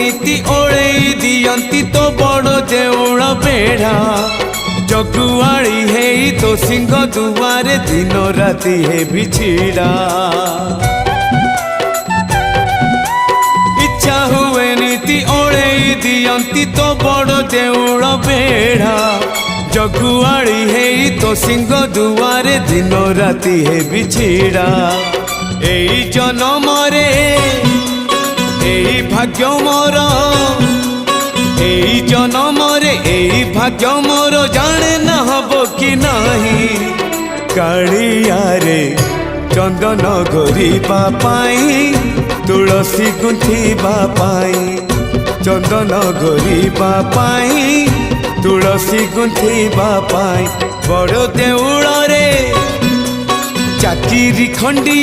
नीति ओळेई दियंती तो बड़ देउळ बेढ़ा जगुआड़ी है तो सिंह दुआरे दिन राति है बिछिड़ा इच्छा हुए नीति ओळेई दियंती तो बड़ देउळ बेढ़ा जगुआड़ी है तो सिंह दुआरे दिन राति है बिछिड़ा एई जन्म रे एई भाग्य मोर एई जन्म रे एई भाग्य मोर जाने न हबो कि नहीं कालिया रे चंदन घोरिबा पाई तुलसी गुंथिबा पाई चंदन घोरिबा पाई तुलसी गुंथिबा पाई बड़ देउळ रे चाकिरी खंडी